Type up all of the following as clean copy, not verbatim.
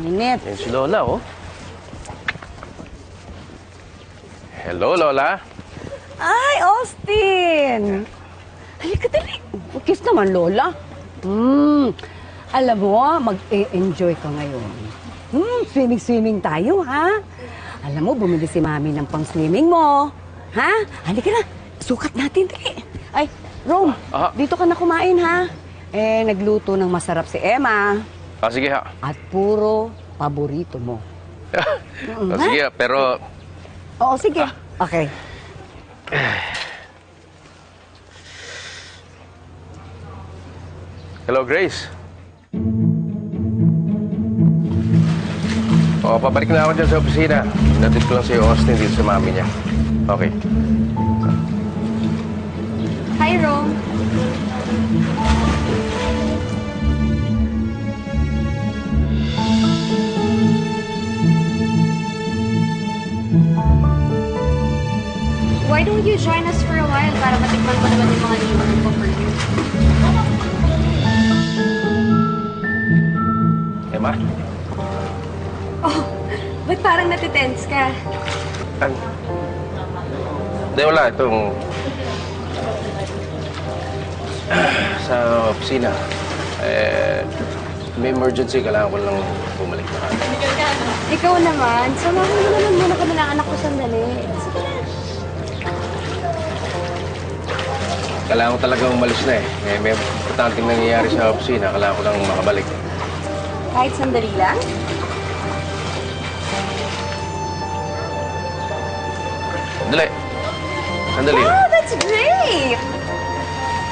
Init. Yan si Lola, oh. Hello, Lola. Ay, Austin! Halika, dali. Kiss naman, Lola. Alam mo, mag-e-enjoy ka ngayon. Swimming-swimming tayo, ha? Alam mo, bumili si Mami ng pang-swimming mo. Ha? Halika na. Sukat natin, dali. Ay, Rome, dito ka na kumain, ha? Nagluto ng masarap si Emma. Sige, ha. At puro paborito mo. Sige, pero... Oo, sige. Okay. Hello, Grace. Pabalik na ako dyan sa opisina. Natin ko lang si Austin dito sa mami niya. Okay. Hi, Rome. Why don't you join us for a while para matikman mo naman yung mga liwan ko for you? Emma? Oh, ba't parang natitense ka? Hindi, wala. Itong... sa opisina. May emergency. Kailangan ko lang bumalik na kami. Ikaw naman, samahan mo naman muna kami ng anak ko sandali. Sige na. Kailangan ko talaga umalis na eh. May importanteng nangyayari sa opisina. Kailangan ko lang makabalik. Kahit sandali lang? Sandali. Sandali. Wow, that's great!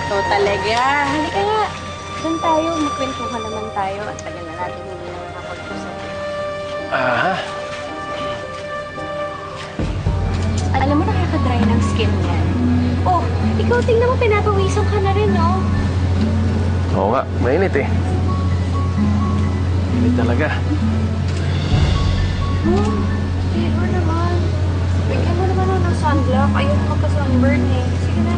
Ito talaga. Halika nga. Doon tayo, magkwentuhan naman tayo. At tagal na natin hindi na nakapag-usap. Alam mo, nakaka-dry ng skin niyan. Oh, ikaw tingnan mo, pinapawisan ka na rin, no? Oo nga, mainit eh. Mainit talaga. Pero naman. Bigyan mo naman ng sunblock. Ayaw mo magka-sunburn eh. Sige na.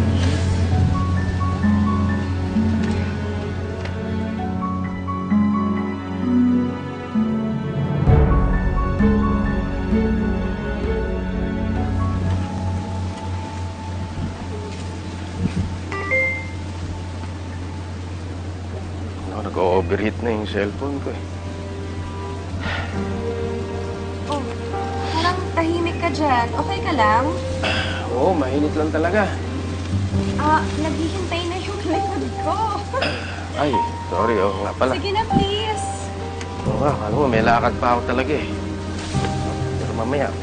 Nag-overheat na yung cellphone ko eh. Oh, parang tahimik ka dyan. Okay ka lang? Oo, mainit lang talaga. Naghihintay na yung likod ko. Ay, sorry. Oo nga pala. Sige na, please. Oo nga, alam mo, may lakad pa ako talaga eh. Pero mamaya,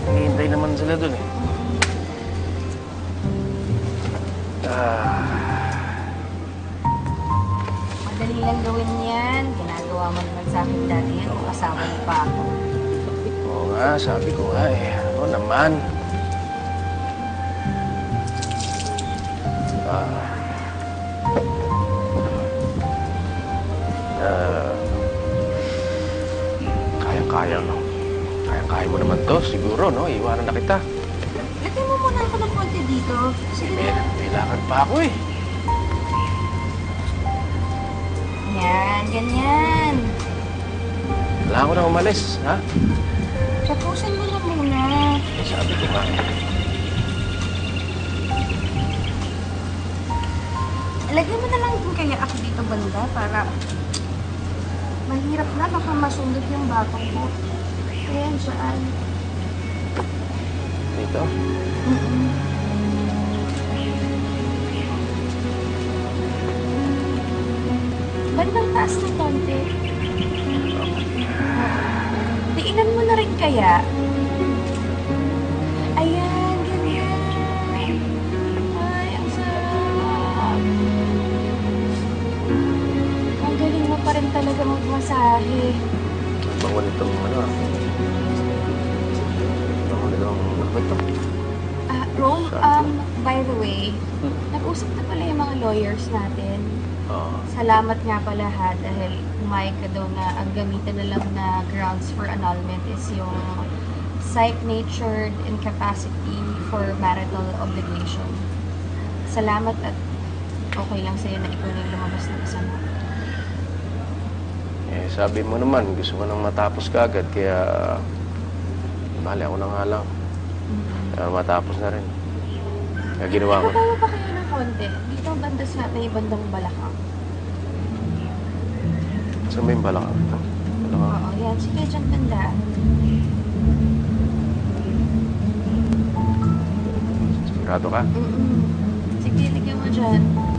naghihintay naman sila dun eh. Madali lang gawin yan. Ginagawa mo naman sa akin dati yan. Kasama mo pa ako. Oo nga, sabi ko nga eh. Ano naman? Kaya-kaya, no? Kaya-kaya mo naman to, siguro, no? Iwanan na kita. Lagay mo muna ako ng konti dito. Sige May, na. may lakad pa ako eh. Yan, ganyan. Kailangan ko na umalis, ha? Tapusin mo na muna. Eh, sabi ko nga. Lagyan mo na lang din kaya ako dito banda para mahirap na baka masundot yung batong ko. Ayan, saan? Dito? Bandang taas ng konti. Diinan mo na rin kaya. Ayan, ganyan. Ay, ang sarap. Ang galing mo pa rin talaga magmasahe. Bango nitong ano ah. Bango nitong ano ito? Rome, by the way, nag-usap na pala yung mga lawyers natin. Salamat nga pala ha, dahil umayag ka daw na ang gamitan na lang na grounds for annulment is yung psych-natured incapacity for marital obligation. Salamat at okay lang sa'yo na ikaw na lumabas ng kasama. Eh, sabi mo naman, gusto mo nang matapos ka agad, kaya bali ako na nga lang. Kaya matapos na rin. Kaya ginawa ko. Nakatawa pa kayo ng konti. Dito banda sa may bandang Balakang. Saan ba yung balakang ito? Balakang. Oo, yan. Sige, dyan banda. Sigurado ka? Sige, ligyan mo dyan.